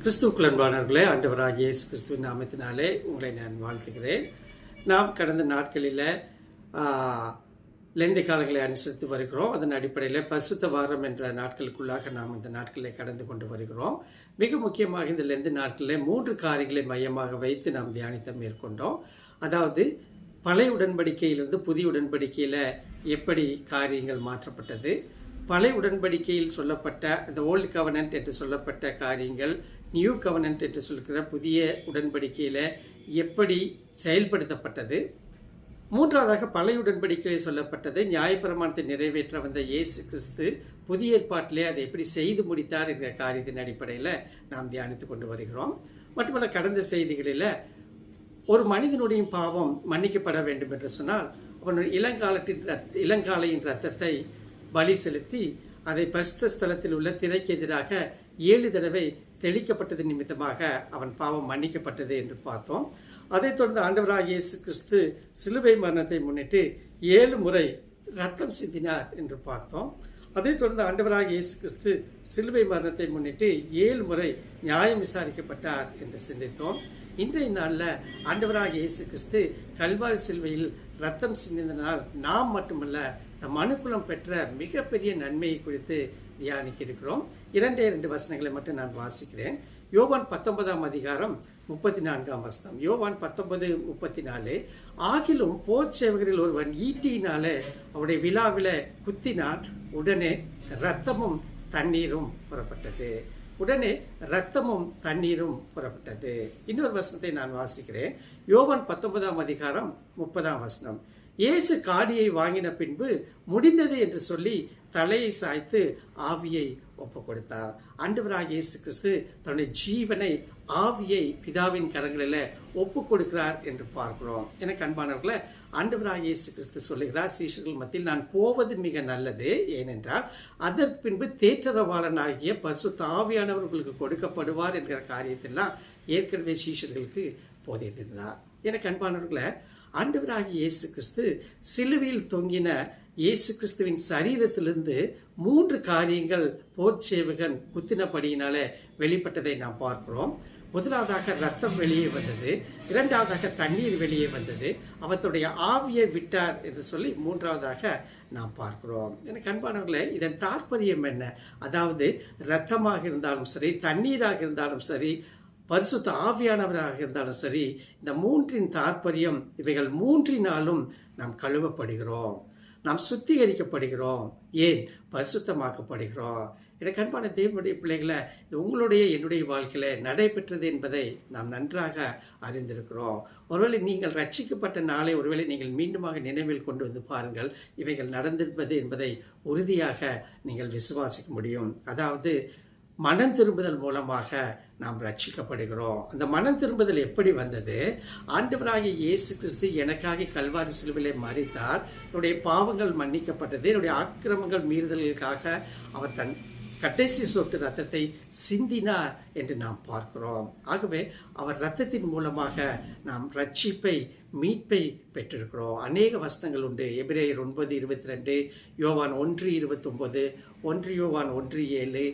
கிறிஸ்துவுக்குள் அன்பானவர்களே, ஆண்டவராகிய இயேசு கிறிஸ்துவின் நாமத்தினாலே உங்களை நான் வாழ்த்துகிறேன். நாம் கடந்த நாட்களில் லெந்து காலங்களை அனுசரித்து வருகிறோம். அதன் அடிப்படையில் பரிசுத்த வாரம் என்ற நாட்களுக்குள்ளாக நாம் இந்த நாட்களில் கடந்து கொண்டு வருகிறோம். மிக முக்கியமாக இந்த லெந்து நாட்களில் 3 காரியங்களை மையமாக வைத்து நாம் தியானித்த மேற்கொண்டோம். அதாவது பழைய உடன்படிக்கையிலிருந்து புதிய உடன்படிக்கையில் எப்படி காரியங்கள் மாற்றப்பட்டது, பழைய உடன்படிக்கையில் சொல்லப்பட்ட இந்த ஓல்டு கவனன்ட் என்று சொல்லப்பட்ட காரியங்கள் நியூ கவனன்ட் என்று சொல்கிற புதிய உடன்படிக்கையில் எப்படி செயல்படுத்தப்பட்டது, மூன்றாவதாக பழைய உடன்படிக்கையில் சொல்லப்பட்டது நியாயப்பிரமாணத்தை நிறைவேற்ற வந்த இயேசு கிறிஸ்து புதிய ஏற்பாட்டிலே அதை எப்படி செய்து முடித்தார் என்ற காரியத்தின் அடிப்படையில் நாம் தியானித்து கொண்டு வருகிறோம். மட்டுமல்ல, கடந்த செய்திகளில் ஒரு மனிதனுடைய பாவம் மன்னிக்கப்பட வேண்டும் என்று சொன்னால் அவனுடைய இளங்காலையின் ரத்தத்தை பலி செலுத்தி அதை பரிசுத்த ஸ்தலத்தில் உள்ள திரைக்கு எதிராக 7 தடவை தெளிக்கப்பட்டது நிமித்தமாக அவன் பாவம் மன்னிக்கப்பட்டது என்று பார்த்தோம். அதைத் தொடர்ந்து ஆண்டவராகிய இயேசு கிறிஸ்து சிலுவை மரணத்தை முன்னிட்டு 7 முறை ரத்தம் சிந்தினார் என்று பார்த்தோம். அதைத் தொடர்ந்து ஆண்டவராகிய இயேசு கிறிஸ்து சிலுவை மரணத்தை முன்னிட்டு 7 முறை நியாயம் விசாரிக்கப்பட்டார் என்று சிந்தித்தோம். இன்றைய நாளில் ஆண்டவராகிய இயேசு கிறிஸ்து கல்வாரி சிலுவையில் ரத்தம் சிந்தினால் நாம் மட்டுமல்ல நம் மனுக்குலம் பெற்ற மிகப்பெரிய நன்மையை குறித்து தியானிக்க இருக்கிறோம். 2 வசனங்களை மட்டும் நான் வாசிக்கிறேன். யோவான் 19 அதிகாரம் 34 வசனம். யோவான் 19:34. ஆகிலும் போர் சேவகரில் ஒருவன் ஈட்டியினாலே அவருடைய விழாவில குத்தினான், உடனே இரத்தமும் தண்ணீரும் புறப்பட்டது. உடனே இரத்தமும் தண்ணீரும் புறப்பட்டது. இன்னொரு வசனத்தை நான் வாசிக்கிறேன். யோவான் 19 அதிகாரம் 30 வசனம். இயேசு காடியை வாங்கின பின்பு முடிந்தது என்று சொல்லி தலையை சாய்த்து ஆவியை ஒப்பு கொடுத்தார். ஆண்டவராகிய இயேசு கிறிஸ்து தன்னுடைய ஜீவனை, ஆவியை பிதாவின் கரங்களில் ஒப்பு கொடுக்கிறார் என்று பார்க்கிறோம். எனக்கு அன்பானவர்களே, ஆண்டவராகிய இயேசு கிறிஸ்து சொல்லுகிறார், சீஷர்கள் மத்தியில் நான் போவது மிக நல்லது, ஏனென்றால் அதற்கு பின்பு தேற்றரவாளனாகிய பரிசுத்த ஆவியானவர் உங்களுக்கு கொடுக்கப்படுவார் என்கிற காரியத்தெல்லாம் ஏற்கனவே சீஷர்களுக்கு போதித்திருந்தார். எனக்கு அன்பானவர்களே, ஆண்டவராகிய இயேசு கிறிஸ்து சிலுவையில் தொங்கின இயேசு கிறிஸ்துவின் சரீரத்திலிருந்து 3 காரியங்கள் போர் சேவகன் குத்தினபடியினாலே வெளிப்பட்டதை நாம் பார்க்கிறோம். முதலாவதாக ரத்தம் வெளியே வந்தது, இரண்டாவதாக தண்ணீர் வெளியே வந்தது, அவருடைய ஆவியை விட்டார் என்று சொல்லி மூன்றாவதாக நாம் பார்க்கிறோம். எனக்கு அன்பானவர்களே, இதன் தாற்பயம் என்ன? அதாவது இரத்தமாக இருந்தாலும் சரி, தண்ணீராக இருந்தாலும் சரி, பரிசுத்த ஆவியானவராக இருந்தாலும் சரி, இந்த 3 தாற்பயம், இவைகள் 3 நாம் கழுவப்படுகிறோம், நாம் சுத்திகரிக்கப்படுகிறோம். ஏன்? பரிசுத்தமாக்கப்படுகிறோம். எனக்கு அன்பான தேவனுடைய பிள்ளைகளை, உங்களுடைய என்னுடைய வாழ்க்கையில் நடைபெற்றது என்பதை நாம் நன்றாக அறிந்திருக்கிறோம். ஒருவேளை நீங்கள் ரட்சிக்கப்பட்ட நாளை ஒருவேளை நீங்கள் மீண்டுமாக நினைவில் கொண்டு வந்து பாருங்கள். இவைகள் நடந்திருப்பது என்பதை உறுதியாக நீங்கள் விசுவாசிக்க முடியும். அதாவது மனம் திரும்புதல் மூலமாக நாம் ரட்சிக்கப்படுகிறோம். அந்த மனம் திரும்புதல் எப்படி வந்தது? ஆண்டவராகிய இயேசு கிறிஸ்து எனக்காக கல்வாரி சிலுவையிலே மரித்தார், என்னுடைய பாவங்கள் மன்னிக்கப்பட்டது, என்னுடைய ஆக்கிரமங்கள் மீறுதல்களுக்காக அவர் தன் கடைசி சொட்டு ரத்தத்தை சிந்தினார் என்று நாம் பார்க்கிறோம். ஆகவே அவர் ரத்தத்தின் மூலமாக நாம் ரட்சிப்பை, மீட்பை பெற்றிருக்கிறோம். அநேக வசனங்கள் உண்டு. எபிரேயர் 9:22, யோவான் 1:29, 1 யோவான் 1:7,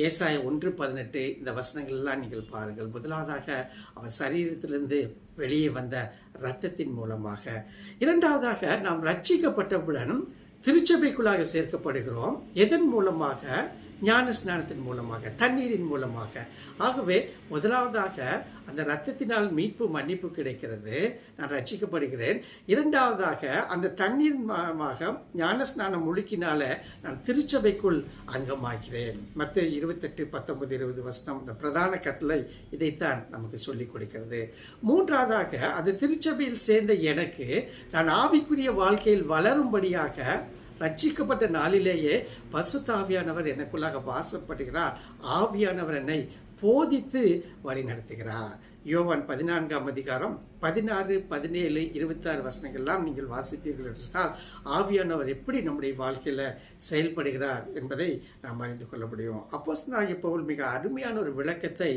ஏசாயா 1:18, இந்த வசனங்கள் எல்லாம் நீங்கள் பாருங்கள். முதலாவதாக அவர் சரீரத்திலிருந்து வெளியே வந்த இரத்தத்தின் மூலமாக. இரண்டாவதாக நாம் ரட்சிக்கப்பட்டவுடன் திருச்சபைக்குள்ளாக சேர்க்கப்படுகிறோம். எதன் மூலமாக? ஞான ஸ்நானத்தின் மூலமாக, தண்ணீரின் மூலமாக. ஆகவே முதலாவதாக அந்த இரத்தத்தினால் மீட்பு, மன்னிப்பு கிடைக்கிறது, நான் ரட்சிக்கப்படுகிறேன். இரண்டாவதாக அந்த தண்ணீர் மூலமாக ஞான ஸ்நானம் முழுக்கினால நான் திருச்சபைக்குள் அங்கமாகிறேன். மத்தேயு 28:19-20 வசனம், இந்த பிரதான கட்டளை இதைத்தான் நமக்கு சொல்லிக் கொடுக்கிறது. மூன்றாவதாக அந்த திருச்சபையில் சேர்ந்த எனக்கு நான் ஆவிக்குரிய வாழ்க்கையில் வளரும்படியாக ரட்சிக்கப்பட்ட நாளிலேயே பரிசுத்த ஆவியானவர் எனக்குள்ளாக வாசப்படுகிறார். ஆவியானவர் என்னை போதித்து வழி நடத்துகிறார். யோவான் 14 அதிகாரம் 16, 17, 26 வசனங்கள்லாம் நீங்கள் வாசிப்பீர்கள் என்றால் ஆவியானவர் எப்படி நம்முடைய வாழ்க்கையில் செயல்படுகிறார் என்பதை நாம் அறிந்து கொள்ள முடியும். அப்போஸ்தலனாகிய பவுல் மிக அருமையான ஒரு விளக்கத்தை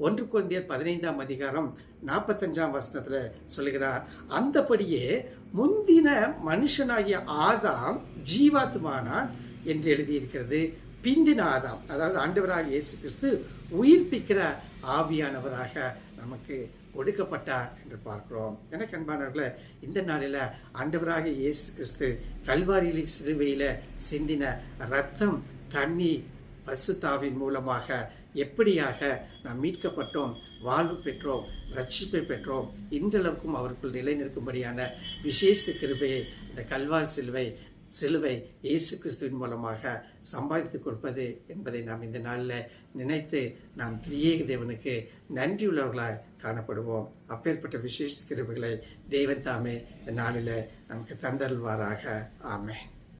1 கொரிந்தியர் 15 அதிகாரம் 45 வசனத்தில் சொல்லுகிறார். அந்தபடியே முந்தின மனுஷனாகிய ஆதாம் ஜீவாத்மானான் என்று எழுதியிருக்கிறது. பிந்தின ஆதாம், அதாவது ஆண்டவராக இயேசு கிறிஸ்து உயிர்ப்பிக்கிற ஆவியானவராக நமக்கு கொடுக்கப்பட்டார் என்று பார்க்கிறோம். எனக்கு அன்பானவர்களே, இந்த நாளில் ஆண்டவராக இயேசு கிறிஸ்து கல்வாரியிலே சிலுவையில சிந்தின இரத்தம், தண்ணீர், பரிசுத்தாவின் மூலமாக எப்படியாக நாம் மீட்கப்பட்டோம், வாழ்வு பெற்றோம், ரட்சிப்பை பெற்றோம், இன்றளவுக்கும் அவருக்குள் நிலை நிற்கும்படியான விசேஷ கிருபையை இந்த கல்வாரி சிலுவை இயேசு கிறிஸ்துவின் மூலமாக சம்பாதித்து கொடுப்பது என்பதை நாம் இந்த நாளில் நினைத்து நாம் திரியேக தேவனுக்கு நன்றியுள்ளவர்களாய் காணப்படுவோம். அப்பேற்பட்ட விசேஷ கிருபைகளை தேவன் தாமே இந்த நாளில் நமக்கு தந்தருள்வாராக. ஆமென்.